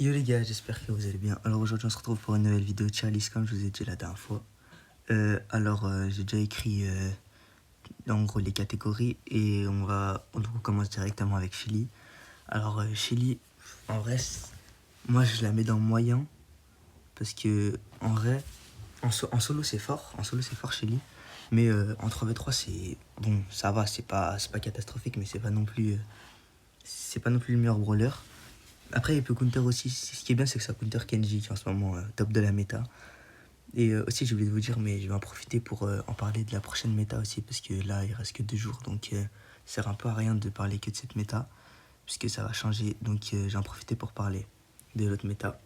Yo les gars, j'espère que vous allez bien. Alors aujourd'hui on se retrouve pour une nouvelle vidéo de Chalice comme je vous ai dit la dernière fois. J'ai déjà écrit en gros les catégories et on commence directement avec Chili. Chili, en vrai, moi je la mets dans moyen parce que en vrai, en solo c'est fort, Chili. Mais en 3v3 c'est bon, ça va, c'est pas catastrophique mais c'est pas non plus le meilleur brawler. Après, il peut counter aussi. Ce qui est bien, c'est que ça counter Kenji, qui est en ce moment top de la méta. Et aussi, j'ai oublié de vous dire, mais je vais en profiter pour en parler de la prochaine méta aussi, parce que là, il reste que 2 jours. Donc, ça sert un peu à rien de parler que de cette méta, puisque ça va changer. Donc, j'en profiter pour parler de l'autre méta.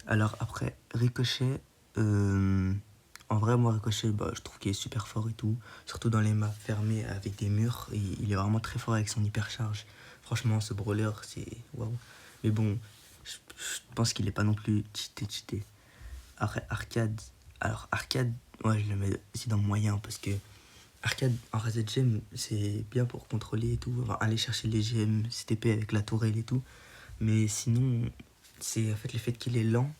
Alors, après, Ricochet. En vrai, moi, Ricochet, bah, je trouve qu'il est super fort et tout. Surtout dans les maps fermées avec des murs. Il est vraiment très fort avec son hypercharge. Franchement, ce brawler, c'est waouh. Mais bon, je pense qu'il est pas non plus cheaté. Après, Arcade. Alors, Arcade, ouais, je le mets aussi dans moyen parce que Arcade en Razed Gem, c'est bien pour contrôler et tout. Enfin, aller chercher les gemmes, STP avec la tourelle et tout. Mais sinon, c'est en fait le fait qu'il est lent.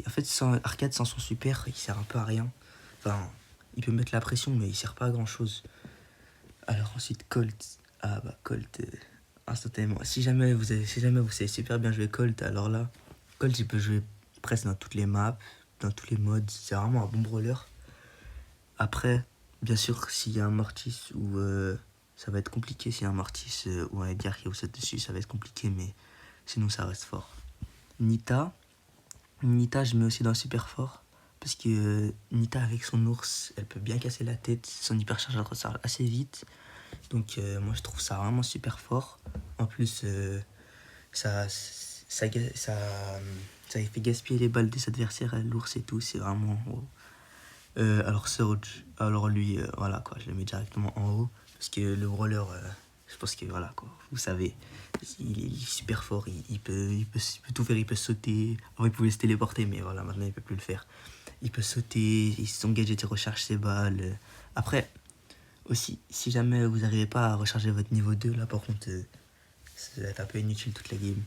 En fait, Arcade sans son super, il sert un peu à rien. Enfin, il peut mettre la pression, mais il sert pas à grand chose. Alors ensuite, Colt. Ah bah, Colt, instantanément. Si jamais vous savez super bien jouer Colt, alors là, Colt, il peut jouer presque dans toutes les maps, dans tous les modes. C'est vraiment un bon brawler. Après, bien sûr, s'il y a un Mortis ou ça va être compliqué. S'il y a un Mortis ou un Edgar qui vous saute dessus, ça va être compliqué, mais sinon, ça reste fort. Nita. Nita, je mets aussi dans super fort. Parce que Nita, avec son ours, elle peut bien casser la tête. Son hypercharge, elle recharge assez vite. Donc, moi, je trouve ça vraiment super fort. En plus, ça fait gaspiller les balles des adversaires, l'ours et tout. C'est vraiment. Wow. Alors, Surge, alors lui, voilà quoi, je le mets directement en haut. Parce que le brawler, je pense que voilà quoi, vous savez, il est super fort, il peut tout faire, il peut sauter. Avant, il pouvait se téléporter, mais voilà, maintenant, il peut plus le faire. Il peut sauter, son gadget, il recharge ses balles. Après, aussi, si jamais vous n'arrivez pas à recharger votre niveau 2, là, par contre, ça va être un peu inutile toute la game.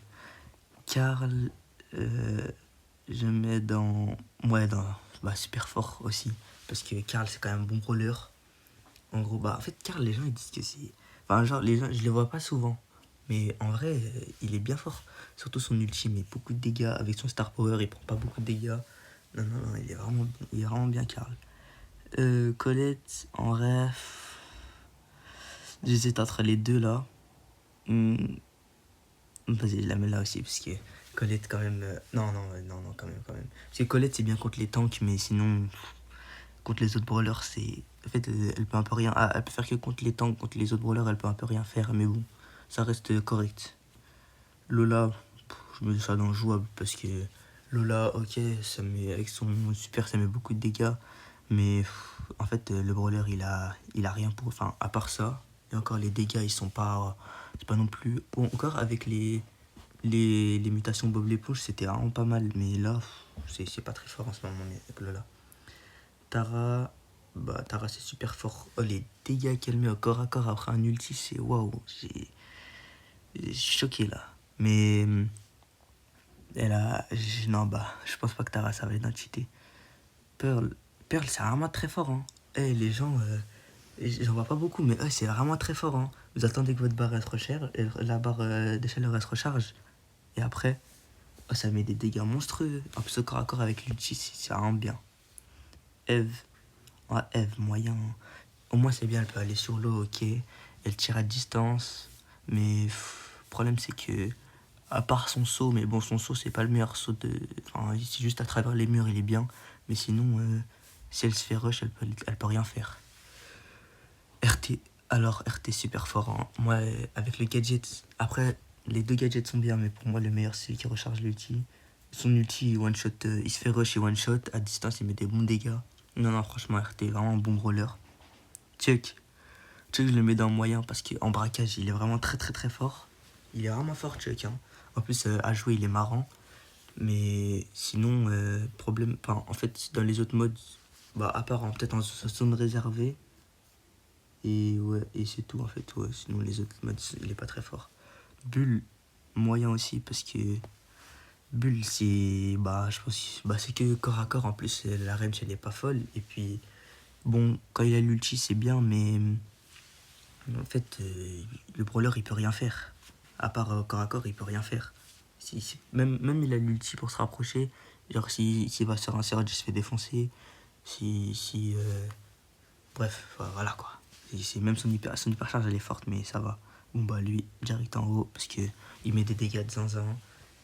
Karl, euh, je mets dans. Ouais, dans. Bah, super fort aussi. Parce que Karl, c'est quand même un bon brawler. En gros, bah, en fait, Karl, les gens, ils disent que c'est. Enfin, genre, les gens, je les vois pas souvent. Mais en vrai, il est bien fort. Surtout son ulti, met beaucoup de dégâts. Avec son star power, il prend pas beaucoup de dégâts. Non, non, non, il est vraiment bien, Karl. Colette, en ref. J'hésite entre les deux là. Hmm, Vas-y, je la mets là aussi, parce que Colette, quand même. Non, non, non, non, quand même, quand même. Parce que Colette, c'est bien contre les tanks, mais sinon, contre les autres brawlers, c'est. En fait, elle peut un peu rien. Ah, elle peut faire que contre les tanks, contre les autres brawlers, elle peut un peu rien faire, mais bon, ça reste correct. Lola, je mets ça dans le jouable, parce que Lola, ok, avec son super, ça met beaucoup de dégâts, mais en fait, le brawler, il a rien pour. Enfin, à part ça, et encore les dégâts, ils sont pas. C'est pas non plus. Bon, encore avec les mutations Bob l'éponge, c'était vraiment pas mal. Mais là, c'est pas très fort en ce moment, avec Lola. Tara, bah, Tara c'est super fort. Oh, les dégâts qu'elle met au corps à corps après un ulti, c'est waouh. Je suis choqué là. Mais non, bah, je pense pas que Tara ça va être un cheaté. Pearl, Pearl c'est vraiment très fort. Hein. Les gens, j'en vois pas beaucoup, mais c'est vraiment très fort. Hein. Vous attendez que votre barre reste recharge, la barre d'échelle reste recharge. Et après, ça met des dégâts monstrueux. En plus, au corps à corps avec l'ulti, c'est vraiment bien. Eve. Ouais, Eve, moyen. Au moins, c'est bien, elle peut aller sur l'eau, ok. Elle tire à distance. Mais le problème, c'est que, à part son saut, mais bon, son saut, c'est pas le meilleur saut de. Enfin, c'est juste à travers les murs, il est bien. Mais sinon, si elle se fait rush, elle peut rien faire. RT. Alors, RT, super fort. Hein. Moi, avec le gadget. Après, les deux gadgets sont bien, mais pour moi, le meilleur, c'est celui qui recharge l'ulti. Son ulti, one shot, il se fait rush et one shot. À distance, il met des bons dégâts. Non, non, franchement, RT, vraiment un bon roller. Chuck. Chuck, je le mets dans le moyen parce qu'en braquage, il est vraiment très, très, très fort. Il est vraiment fort, Chuck. Hein. En plus, à jouer, il est marrant. Mais sinon, problème. Enfin, en fait, dans les autres modes, bah, à part peut-être en zone réservée. Et ouais, et c'est tout en fait. Ouais. Sinon, les autres modes, il est pas très fort. Bull, moyen aussi parce que Bull, c'est. Bah, je pense. Bah, c'est que corps à corps. En plus, la range, elle est pas folle. Et puis, bon, quand il a l'ulti, c'est bien, mais. En fait, le brawler, il peut rien faire. À part corps à corps, il peut rien faire. Même il a l'ulti pour se rapprocher. Genre, s'il va sur un surge, il se fait défoncer. Si bref, voilà quoi. Même son hyper charge, elle est forte, mais ça va. Bon, bah, lui, direct en haut, parce que il met des dégâts de zinzin.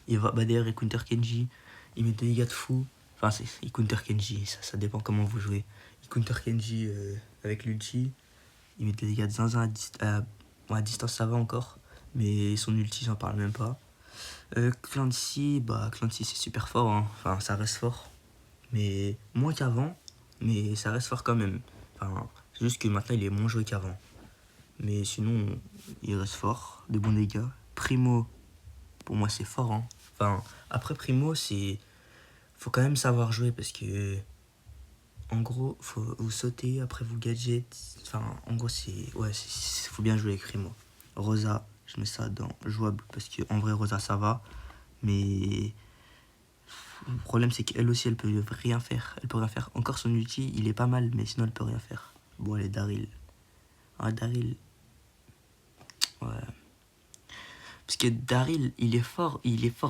Bah, d'ailleurs, il counter Kenji. Il met des dégâts de fou. Enfin, il counter Kenji, ça dépend comment vous jouez. Il counter Kenji avec l'ulti. Il met des dégâts de zinzin à distance, ça va encore. Mais son ulti, j'en parle même pas. Clancy, c'est super fort. Hein. Enfin, ça reste fort. Mais moins qu'avant. Mais ça reste fort quand même. Enfin, c'est juste que maintenant, il est moins joué qu'avant. Mais sinon, il reste fort. De bons dégâts. Primo, pour moi, c'est fort. Hein. Enfin, après Primo, faut quand même savoir jouer parce que. En gros, faut vous sauter, après vous gadget. Enfin, en gros, faut bien jouer avec Primo. Rosa, je mets ça dans jouable parce que en vrai, Rosa, ça va. Mais le problème, c'est qu'elle aussi, elle peut rien faire. Elle peut rien faire. Encore son ulti, il est pas mal, mais sinon, elle peut rien faire. Bon, allez, Daryl. Ah, Daryl. Ouais. Parce que Daryl, il est fort,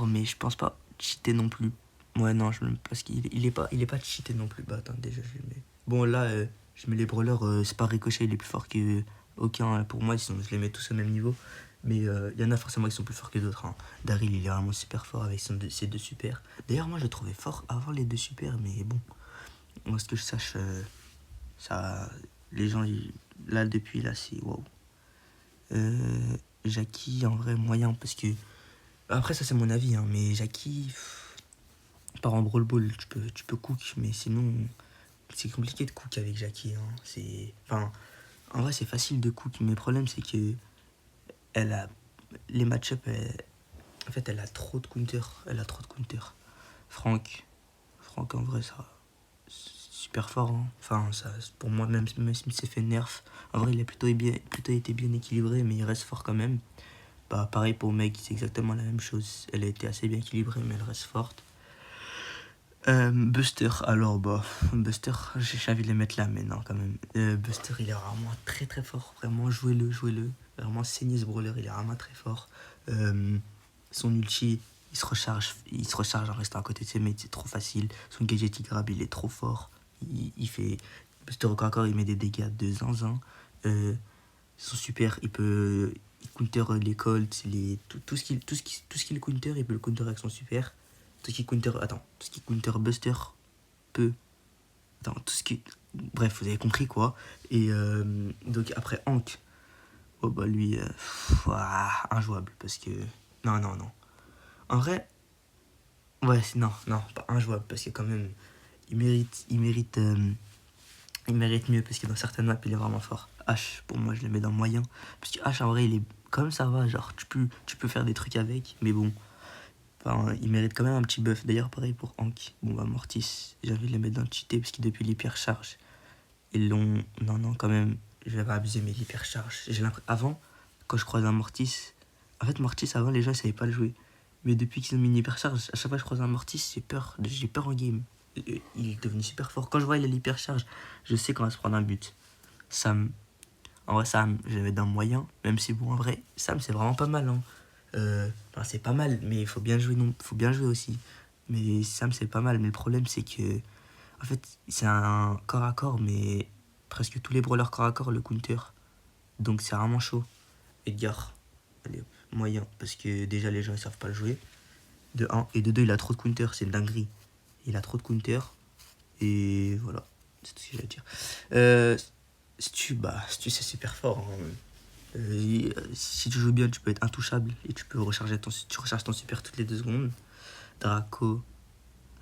mais je pense pas cheater non plus. Ouais, non, parce qu'il est pas cheaté non plus. Bah, attends, déjà, je le mets. Bon, là, je mets les brawlers, c'est pas Ricochet, il est plus fort que aucun pour moi, sinon je les mets tous au même niveau. Mais il y en a forcément qui sont plus forts que d'autres. Hein. Daryl, il est vraiment super fort avec ses deux super. D'ailleurs, moi, je le trouvais fort avant les deux super, mais bon, moi, ce que je sache, ça, les gens, là, depuis, là, c'est waouh. Jackie, en vrai, moyen, parce que. Après, ça, c'est mon avis, hein, mais Jackie, par en Brawl Ball, tu peux cook, mais sinon, c'est compliqué de cook avec Jackie. Hein. Enfin, en vrai, c'est facile de cook, mais le problème, c'est que elle a les match-up, en fait, elle a trop de counter. Elle a trop de counter. Franck, en vrai, ça, super fort. Hein. Enfin, ça, pour moi, même s'il s'est fait nerf, en vrai, il a plutôt été bien équilibré, mais il reste fort quand même. Bah, pareil pour Meg, c'est exactement la même chose. Elle a été assez bien équilibrée, mais elle reste forte. Buster, alors bah, Buster, j'ai envie de les mettre là, mais non, quand même. Buster, il est vraiment très très fort. Vraiment, jouez-le. Vraiment, saignez ce brawler, il est vraiment très fort. Son ulti, il se recharge en restant à côté de ses mates, c'est trop facile. Son gadget, il grab, il est trop fort. Il fait. Buster, encore, il met des dégâts de zinzin. Son super, il counter les colts, tout ce qu'il counter, il peut le counter avec son super. Tout ce qui counter Buster peut. Attends, tout ce qui. Bref, vous avez compris quoi. Et donc après Hank, oh bah lui, injouable parce que. Non. En vrai, ouais, non, pas injouable parce que quand même, il mérite mieux parce que dans certaines maps, il est vraiment fort. H, pour moi, je le mets dans moyen. Parce que H, en vrai, il est. Quand même, ça va, genre, tu peux faire des trucs avec, mais bon. Enfin, il mérite quand même un petit buff. D'ailleurs, pareil pour Hank. Bon, bah, Mortis, j'ai envie de les mettre dans le cheaté parce que depuis l'hypercharge, ils l'ont. Non, quand même, je vais pas abuser, mais l'hypercharge. J'ai l'impression. Avant, quand je croisais un Mortis. En fait, Mortis, avant, les gens, ils savaient pas le jouer. Mais depuis qu'ils ont mis une hypercharge, à chaque fois que je croise un Mortis, j'ai peur. J'ai peur en game. Il est devenu super fort. Quand je vois il a l'hypercharge, je sais qu'on va se prendre un but. Sam. En vrai, Sam, je vais mettre dans le moyen. Même si, bon, en vrai, Sam, c'est vraiment pas mal. Hein. Enfin, c'est pas mal, mais il faut bien jouer, non, faut bien jouer aussi. Mais Sam, c'est pas mal. Mais le problème, c'est que. En fait, c'est un corps à corps, mais presque tous les brawlers corps à corps le counter. Donc, c'est vraiment chaud. Edgar, allez, hop, moyen. Parce que déjà, les gens, ils savent pas le jouer. De 1. Et de 2, il a trop de counter. C'est une dinguerie. Il a trop de counter. Et voilà. C'est tout ce que j'ai à dire. Stu, c'est super fort. Hein. Si tu joues bien, tu peux être intouchable et tu recharges ton super toutes les 2 secondes. Draco.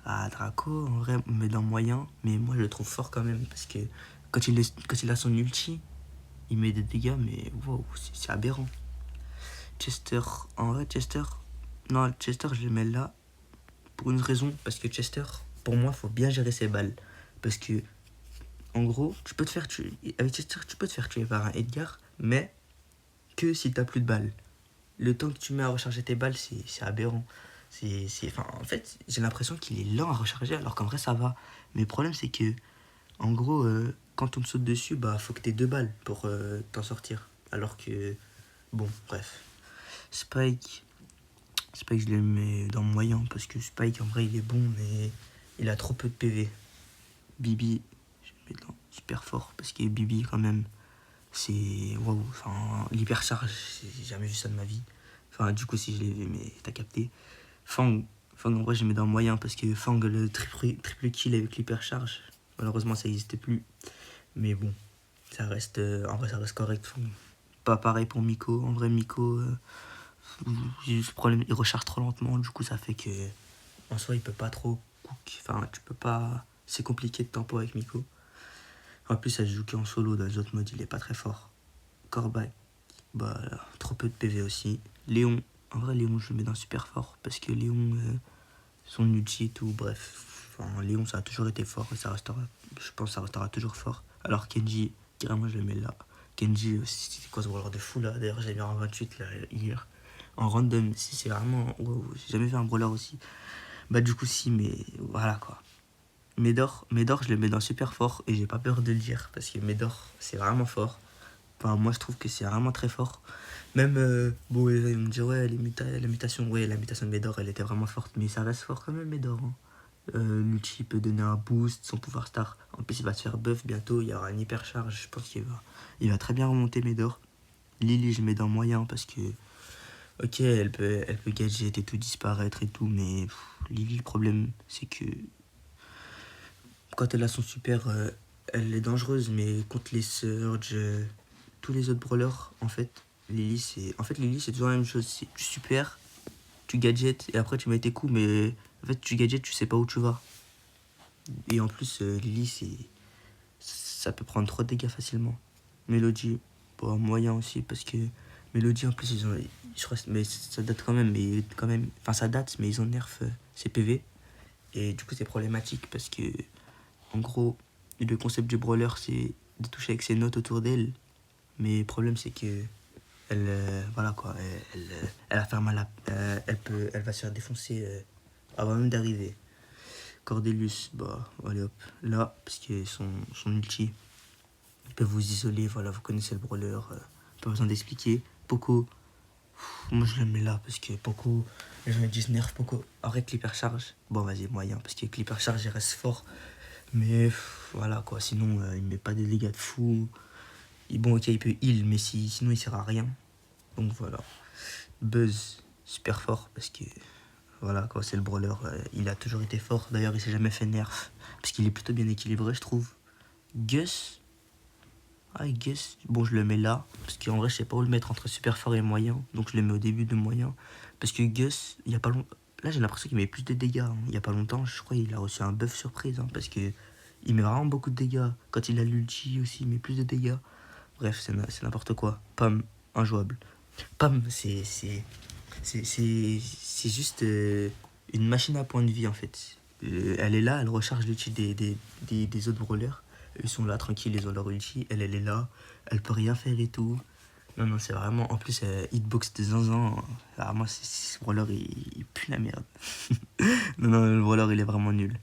Draco, en vrai, on met dans moyen, mais moi je le trouve fort quand même parce que quand il a son ulti, il met des dégâts, mais wow, c'est aberrant. Chester, en vrai, non, Chester, je le mets là pour une raison, parce que Chester, pour moi, faut bien gérer ses balles. Parce que, en gros, tu peux te faire tuer. Avec Chester, tu peux te faire tuer par un Edgar, mais que si t'as plus de balles. Le temps que tu mets à recharger tes balles, c'est aberrant. Enfin, en fait, j'ai l'impression qu'il est lent à recharger, alors qu'en vrai, ça va. Mais le problème, c'est que, en gros, quand on te saute dessus, bah, faut que t'aies 2 balles pour t'en sortir. Alors que, bon, bref. Spike, Spike, je le mets dans moyen, parce que Spike, en vrai, il est bon, mais il a trop peu de PV. Bibi, je le mets dans super fort, parce que Bibi, quand même, c'est waouh, enfin, l'hypercharge, j'ai jamais vu ça de ma vie. Enfin, du coup, si je l'ai vu, mais t'as capté. Fang, Fang, en vrai, je le mets dans moyen parce que Fang, le triple kill avec l'hypercharge, malheureusement, ça n'existe plus. Mais bon, ça reste, en vrai, ça reste correct. Fang. Pas pareil pour Miko. En vrai, Miko, j'ai juste le problème, il recharge trop lentement. Du coup, ça fait que, en soi, il peut pas trop cook. Enfin, tu peux pas. C'est compliqué de tempo avec Miko. En plus, ça se joue qu'en solo. Dans les autres modes, il est pas très fort. Corbac, bah, trop peu de PV aussi. Léon, en vrai, Léon, je le mets dans super fort parce que Léon, son ulti et tout, bref. Enfin, Léon, ça a toujours été fort et ça restera, je pense que ça restera toujours fort. Alors Kenji, carrément, je le mets là. Kenji, c'est quoi ce brawler de fou là? D'ailleurs, j'ai mis en 28 là, hier. En random, si c'est vraiment. Wow, j'ai jamais vu un brawler aussi. Bah, du coup, si, mais voilà quoi. Médor, je le mets dans super fort et j'ai pas peur de le dire parce que Médor, c'est vraiment fort. Enfin, moi, je trouve que c'est vraiment très fort. Même, bon, ils vont me dire, ouais, la mutation de Médor, elle était vraiment forte, mais ça reste fort quand même, Médor. Hein. L'ulti peut donner un boost, son pouvoir star. En plus, il va se faire buff bientôt, il y aura une hypercharge, je pense il va très bien remonter Médor. Lily, je mets dans moyen parce que, ok, elle peut gadget et tout disparaître et tout, mais Lily, le problème, c'est que quand elle a son super, elle est dangereuse, mais contre les Surge, tous les autres brawlers, en fait, Lily, c'est toujours la même chose. C'est tu super, tu gadget, et après tu mets tes coups, mais en fait, tu gadget, tu sais pas où tu vas. Et en plus, Lily, ça peut prendre trop de dégâts facilement. Melody, bon, moyen aussi, parce que Melody, en plus, je crois, mais ça date quand même, enfin, ça date, mais ils ont nerf ses PV. Et du coup, c'est problématique parce que, en gros, le concept du brawler, c'est de toucher avec ses notes autour d'elle. Mais le problème, c'est que voilà quoi, elle a fait mal elle va se faire défoncer avant même d'arriver. Cordelius, bah, allez hop, là, parce que son ulti, il peut vous isoler, voilà, vous connaissez le brawler, pas besoin d'expliquer. Poco, moi je le mets là, parce que Poco, les gens ils disent nerf Poco, arrête l'hypercharge. Bon, vas-y, moyen, parce que l'hypercharge il reste fort, mais voilà quoi, sinon il met pas des dégâts de fou. Bon, ok, il peut heal, mais sinon il sert à rien. Donc voilà. Buzz, super fort parce que voilà quoi, c'est le brawler. Il a toujours été fort. D'ailleurs, il s'est jamais fait nerf parce qu'il est plutôt bien équilibré, je trouve. Gus, Gus, bon, je le mets là parce qu'en vrai, je sais pas où le mettre entre super fort et moyen. Donc je le mets au début de moyen parce que Gus, il y a pas longtemps. Là, j'ai l'impression qu'il met plus de dégâts. Hein. Il y a pas longtemps, je crois qu'il a reçu un buff surprise hein, parce que il met vraiment beaucoup de dégâts. Quand il a l'ulti aussi, il met plus de dégâts. Bref, c'est n'importe quoi. Pomme, injouable. Pomme, c'est juste une machine à point de vie en fait. Elle est là, elle recharge l'ulti des autres brawlers. Ils sont là tranquilles, ils ont leur ulti. Elle est là, elle peut rien faire et tout. Non, non, c'est vraiment. En plus, hitbox de zinzin. Vraiment, ce brawler il pue la merde. Non, non, le brawler il est vraiment nul.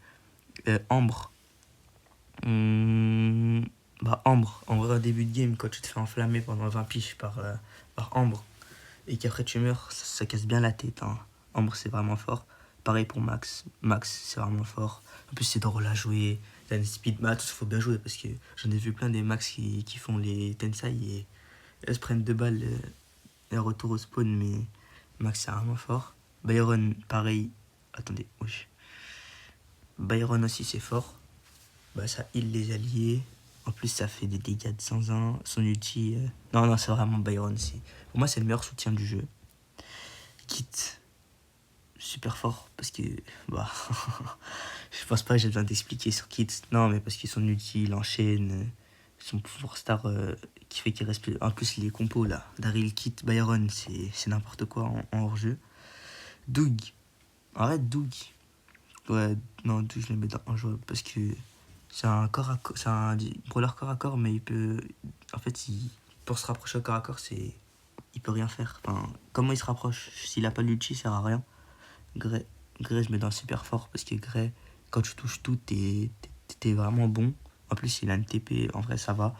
Ambre. Bah, Ambre, en vrai, au début de game, quand tu te fais enflammer pendant 20 piges par Ambre, et qu'après tu meurs, ça casse bien la tête. Hein. Ambre, c'est vraiment fort. Pareil pour Max. Max, c'est vraiment fort. En plus, c'est drôle à jouer. T'as une speed match, il faut bien jouer parce que j'en ai vu plein des Max qui font les Tensai et elles se prennent 2 balles et retour au spawn. Mais Max, c'est vraiment fort. Byron, pareil. Attendez, oui. Byron aussi, c'est fort. Bah, ça heal les alliés. En plus, ça fait des dégâts de 101. Son ulti. Non, non, c'est vraiment Byron. Pour moi, c'est le meilleur soutien du jeu. Kit, super fort parce que bah je pense pas que j'ai besoin d'expliquer sur Kit. Non, mais parce que son ulti, il enchaîne son pouvoir star qui fait qu'il reste plus. En plus, les compos là, Daryl, Kit, Byron, c'est n'importe quoi en hors-jeu. Doug, arrête Doug. Ouais, non, Doug, je le mets dans un jeu parce que c'est un corps à corps, c'est un brawler corps à corps, mais il peut. En fait, pour se rapprocher au corps à corps, il peut rien faire. Enfin, comment il se rapproche? S'il a pas l'ulti, il sert à rien. Grey, Grey, je mets dans super fort parce que Grey, quand tu touches tout, t'es vraiment bon. En plus, il a une TP, en vrai, ça va.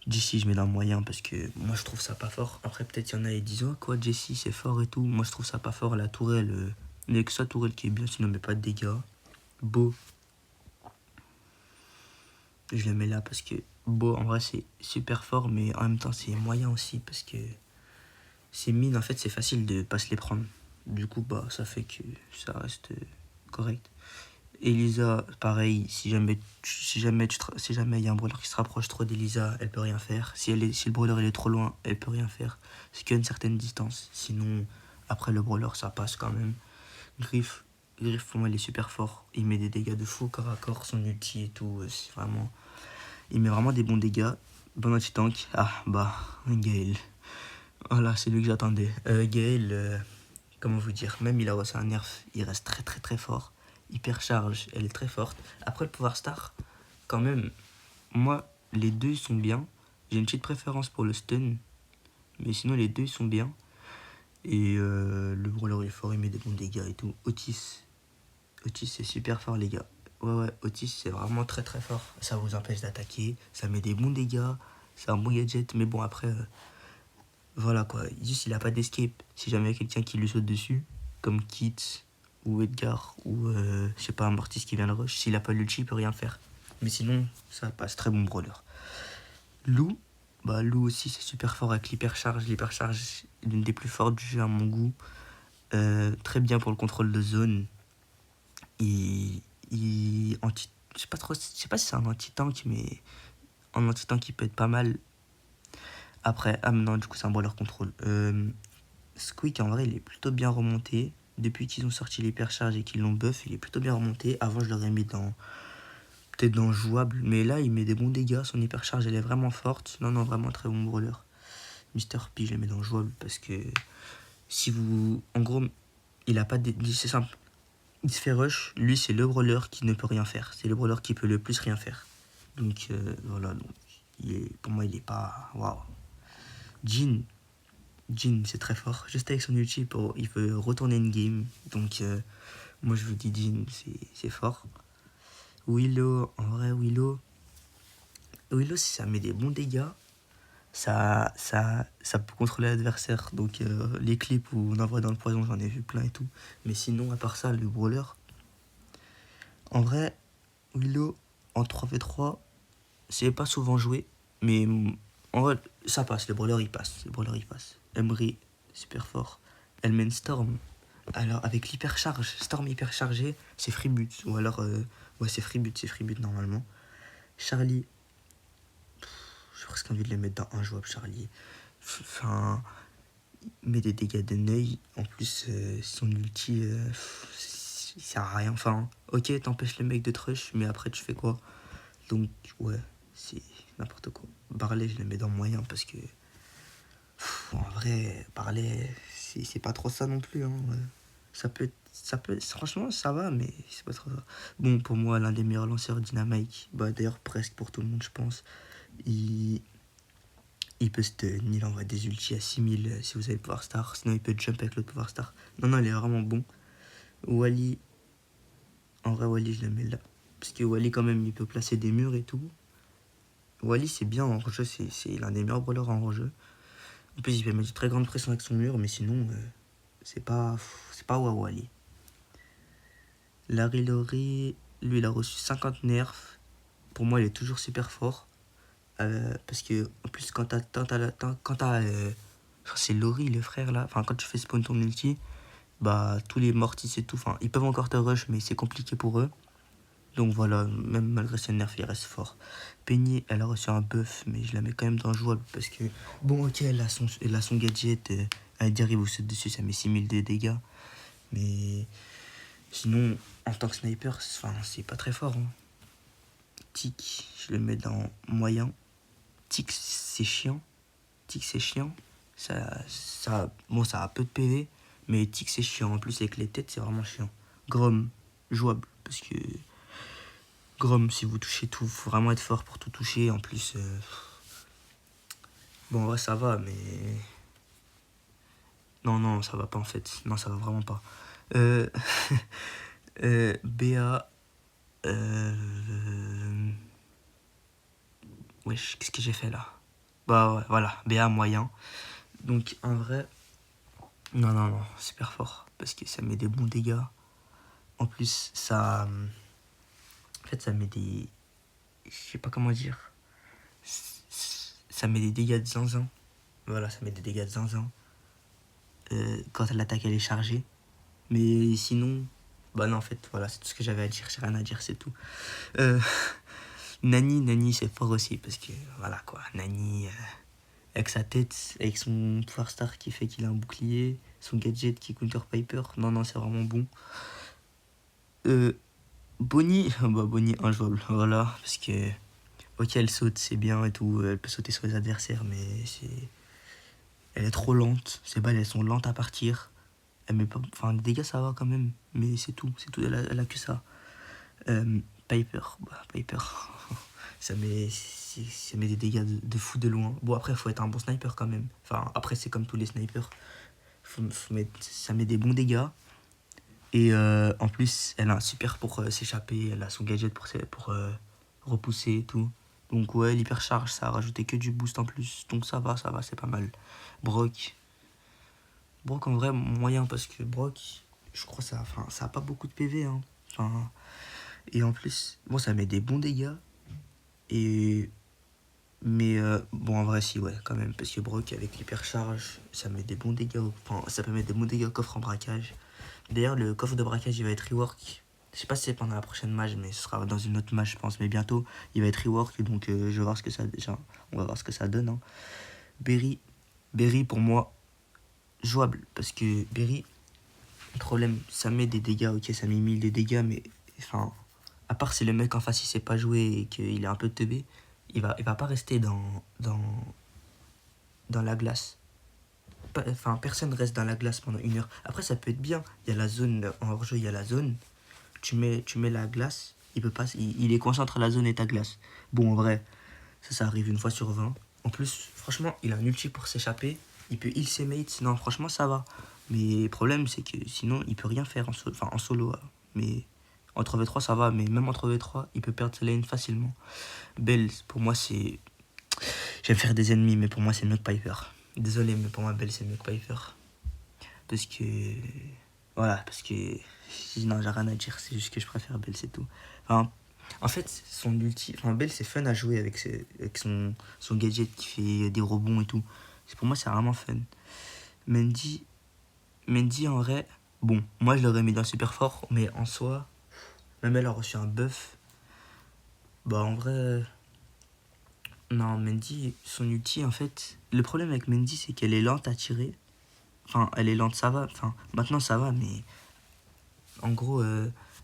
Jessie, je mets dans le moyen parce que moi, je trouve ça pas fort. Après, peut-être il y en a qui disent, oh, quoi, Jessie, c'est fort et tout. Moi, je trouve ça pas fort. La tourelle, il n'y a que sa tourelle qui est bien, sinon, mais pas de dégâts. Beau, je le mets là parce que Beau, en vrai, c'est super fort, mais en même temps, c'est moyen aussi parce que ces mines, en fait, c'est facile de pas se les prendre. Du coup, bah, ça fait que ça reste correct. Elisa, pareil, si jamais il y a un brawler qui se rapproche trop d'Elisa, elle peut rien faire. Si le brawler il est trop loin, elle peut rien faire. C'est qu'à une certaine distance. Sinon, après le brawler, ça passe quand même. Griff, Griff pour moi, il est super fort. Il met des dégâts de fou corps à corps, son ulti et tout. C'est vraiment... Il met vraiment des bons dégâts. Bon anti-tank. Ah, bah, Gale. Voilà, c'est lui que j'attendais. Gale, comment vous dire, même il a reçu un nerf, il reste très très très fort. Hypercharge, elle est très forte. Après le pouvoir star, quand même, moi, les deux sont bien. J'ai une petite préférence pour le stun, mais sinon les deux sont bien. Et le brawler est fort, il met des bons dégâts et tout. Otis c'est super fort les gars. Ouais, Otis c'est vraiment très très fort. Ça vous empêche d'attaquer, ça met des bons dégâts, c'est un bon gadget, mais bon après... voilà quoi, juste il a pas d'escape. Si jamais il y a quelqu'un qui lui saute dessus, comme Kit ou Edgar ou je sais pas, Mortis qui vient de rush, s'il a pas l'ulti, il peut rien faire. Mais sinon, ça passe, très bon brawler. Lou, bah Lou aussi c'est super fort avec l'hypercharge. L'hypercharge est l'une des plus fortes du jeu à mon goût. Très bien pour le contrôle de zone. Je sais pas si c'est un anti-tank, mais en anti-tank il peut être pas mal. Après, ah non, du coup c'est un brawler contrôle. Squeak, en vrai, il est plutôt bien remonté. Depuis qu'ils ont sorti l'hypercharge et qu'ils l'ont buff, il est plutôt bien remonté. Avant, je l'aurais mis dans... peut-être dans jouable. Mais là, il met des bons dégâts. Son hypercharge, elle est vraiment forte. Non, vraiment très bon brawler. Mister P, je le mets dans jouable parce que... si vous... En gros, il a pas de... c'est simple. Il se fait rush. Lui, c'est le brawler qui ne peut rien faire. C'est le brawler qui peut le plus rien faire. Donc, voilà. Donc, pour moi, il est pas... Waouh. Jhin, c'est très fort. Juste avec son ulti, il veut retourner une game. Donc, moi, je vous dis Jhin, c'est fort. Willow, en vrai, Willow, si ça met des bons dégâts, ça peut contrôler l'adversaire. Donc, les clips où on envoie dans le poison, j'en ai vu plein et tout. Mais sinon, à part ça, le brawler, en vrai, Willow, en 3v3, c'est pas souvent joué. Mais en vrai, ça passe. Le brawler, il passe. Emery, super fort. Elmen Storm. Alors, avec l'hypercharge, Storm hyperchargé, c'est freeboot. Ou alors, ouais, c'est freeboot normalement. Charlie, j'ai presque envie de le mettre dans un jouable, Charlie. Enfin, il met des dégâts de neuil. En plus, son ulti, il sert à rien. Enfin, ok, t'empêches le mec de trush, mais après, tu fais quoi? Donc, ouais, c'est n'importe quoi. Barley, je le mets dans moyen parce que, en vrai, Barley, c'est pas trop ça non plus. Hein, ouais. Franchement, ça va, mais c'est pas trop ça. Bon, pour moi, l'un des meilleurs lanceurs Dynamite, bah d'ailleurs, presque pour tout le monde, je pense. Il, il peut stun, il envoie des ultis à 6000 si vous avez le pouvoir star. Sinon, il peut jump avec le pouvoir star. Non, il est vraiment bon. Wally, en vrai, Wally, je le mets là. Parce que Wally, quand même, il peut placer des murs et tout. Wally, c'est bien en jeu, c'est l'un des meilleurs brawlers en jeu. En plus, il peut mettre une très grande pression avec son mur, mais sinon, c'est pas waouh Wally. Larry Laurie, lui, il a reçu 50 nerfs. Pour moi, il est toujours super fort. Parce que, en plus, quand t'as c'est Laurie, le frère, là. Enfin, quand tu fais spawn ton ulti, bah, tous les mortis et tout, enfin, ils peuvent encore te rush, mais c'est compliqué pour eux. Donc voilà, même malgré ses nerfs, il reste fort. Penny, elle a reçu un buff, mais je la mets quand même dans jouable parce que, bon, ok, elle a son gadget, elle arrive vous saute dessus, ça met 6000 de dégâts. Mais sinon, en tant que sniper, c'est pas très fort. Hein. Tic, je le mets dans moyen. Tic, c'est chiant. Bon, ça a peu de PV, mais Tic, c'est chiant. En plus, avec les têtes, c'est vraiment chiant. Grom, jouable, parce que Grom, si vous touchez tout, faut vraiment être fort pour tout toucher. En plus, bon, en vrai, ça va, mais Non, non, ça va pas en fait. Non, ça va vraiment pas. Euh, BA. Wesh, qu'est-ce que j'ai fait là? Bah ouais, voilà, BA moyen. Donc en vrai, non, non, non, super fort. Parce que ça met des bons dégâts. En plus, ça. En fait, ça met des. Je sais pas comment dire. Ça met des dégâts de zinzin. Voilà, ça met des dégâts de zinzin. Quand l'attaque elle est chargée. Mais sinon. Bah non, en fait, voilà, c'est tout ce que j'avais à dire. J'ai rien à dire, c'est tout. Euh, Nani, c'est fort aussi. Parce que, voilà quoi, Nani. Avec sa tête, avec son pouvoir star qui fait qu'il a un bouclier, son gadget qui counter Piper. Non, non, c'est vraiment bon. Euh, Bonnie, bah Bonnie injouable, voilà, parce que ok elle saute, c'est bien et tout, elle peut sauter sur les adversaires, mais elle est trop lente, ses balles elles sont lentes à partir, elle met pas, enfin les dégâts ça va quand même, mais c'est tout, elle a que ça. Piper, bah Piper, ça met des dégâts de fou de loin. Bon après faut être un bon sniper quand même, enfin après c'est comme tous les snipers, ça met des bons dégâts. Et en plus, elle a un super pour s'échapper, elle a son gadget pour repousser et tout. Donc ouais, l'hypercharge, ça a rajouté que du boost en plus. Donc ça va, c'est pas mal. Brock. Brock en vrai, moyen parce que Brock, je crois ça a pas beaucoup de PV. Hein. Enfin, et en plus, bon, ça met des bons dégâts. Et mais bon, en vrai, si, ouais, quand même. Parce que Brock, avec l'hypercharge, ça met des bons dégâts. Enfin, ça peut mettre des bons dégâts au coffre en braquage. D'ailleurs, le coffre de braquage, il va être rework. Je sais pas si c'est pendant la prochaine match, mais ce sera dans une autre match, je pense. Mais bientôt, il va être rework. Donc, je vais voir ce que ça. Déjà, on va voir ce que ça donne. Hein. Berry. Berry, pour moi, jouable. Parce que Berry, le problème, ça met des dégâts. Ok, ça met 1000 de dégâts, mais. Enfin, à part si le mec en face, il sait pas jouer et qu'il est un peu teubé, il va pas rester dans la glace. Enfin, personne reste dans la glace pendant 1 heure. Après, ça peut être bien. Il y a la zone, en hors-jeu, il y a la zone. Tu mets la glace, il peut pas, il est coincé entre la zone et ta glace. Bon, en vrai, ça arrive 1 fois sur 20. En plus, franchement, il a un ulti pour s'échapper. Il peut heal ses mates. Non, franchement, ça va. Mais le problème, c'est que sinon, il peut rien faire en solo. Mais en 3v3, ça va. Mais même en 3v3, il peut perdre sa lane facilement. Bell, pour moi, c'est. J'aime faire des ennemis, mais pour moi, c'est notre Piper. Désolé, mais pour moi, Bell, c'est notre Piper. Parce que. Voilà, parce que. Non, j'ai rien à dire, c'est juste que je préfère Bell, c'est tout. Enfin, en fait, son ulti. Enfin, Bell, c'est fun à jouer avec son gadget qui fait des rebonds et tout. Pour moi, c'est vraiment fun. Mendy, en vrai, bon, moi je l'aurais mis dans super fort, mais en soi, même elle a reçu un buff. Bah, en vrai. Non, Mendy, son ulti, en fait. Le problème avec Mendy, c'est qu'elle est lente à tirer. Enfin, elle est lente, ça va. Enfin, maintenant ça va, mais en gros,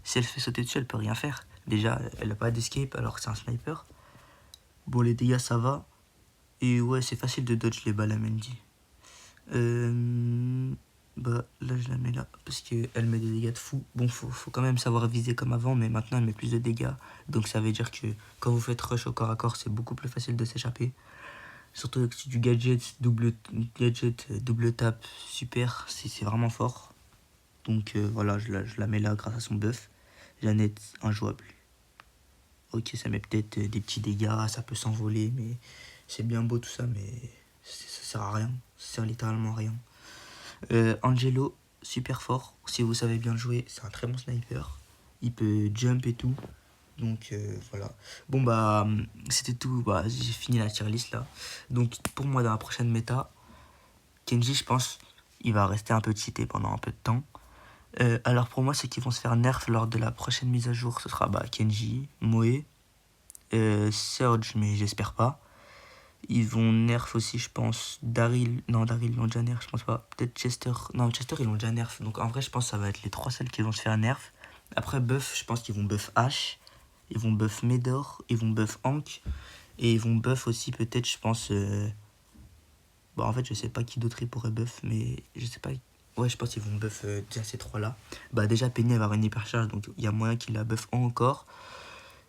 si elle se fait sauter dessus, elle peut rien faire. Déjà, elle a pas d'escape alors que c'est un sniper. Bon, les dégâts, ça va. Et ouais, c'est facile de dodge les balles à Mendy. Bah, là, je la mets là parce qu'elle met des dégâts de fou. Bon, faut quand même savoir viser comme avant, mais maintenant, elle met plus de dégâts. Donc, ça veut dire que quand vous faites rush au corps à corps, c'est beaucoup plus facile de s'échapper. Surtout avec du gadget, double tap, super, c'est vraiment fort. Donc voilà, je la mets là grâce à son buff. Jeannette, injouable. Ok, ça met peut-être des petits dégâts, ça peut s'envoler, mais c'est bien beau tout ça, mais ça sert à rien. Ça sert littéralement à rien. Angelo, super fort. Si vous savez bien jouer, c'est un très bon sniper. Il peut jump et tout. Donc voilà. Bon bah c'était tout. Bah, j'ai fini la tier list là. Donc pour moi dans la prochaine méta, Kenji je pense il va rester un peu cheaté pendant un peu de temps. Alors pour moi ceux qui vont se faire nerf lors de la prochaine mise à jour ce sera bah, Kenji, Moe, Surge mais j'espère pas. Ils vont nerf aussi je pense Daryl. Non Daryl ils l'ont déjà nerf je pense pas. Peut-être Chester. Non Chester ils l'ont déjà nerf. Donc en vrai je pense que ça va être les 3 seuls qui vont se faire nerf. Après buff je pense qu'ils vont buff H. Ils vont buff Médor, ils vont buff Hank, et ils vont buff aussi peut-être, je pense... Bah en fait, je sais pas qui d'autre ils pourraient buff, mais je sais pas... Ouais, je pense qu'ils vont buff déjà ces 3-là. Bah déjà, Penny, elle va avoir une hypercharge, donc il y a moyen qu'il la buff encore.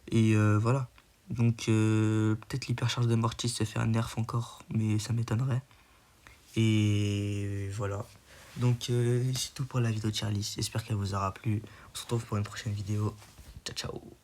Et voilà. Donc peut-être l'hypercharge de Mortis se fait un nerf encore, mais ça m'étonnerait. Et voilà. Donc c'est tout pour la vidéo de Charlie. J'espère qu'elle vous aura plu. On se retrouve pour une prochaine vidéo. Ciao ciao.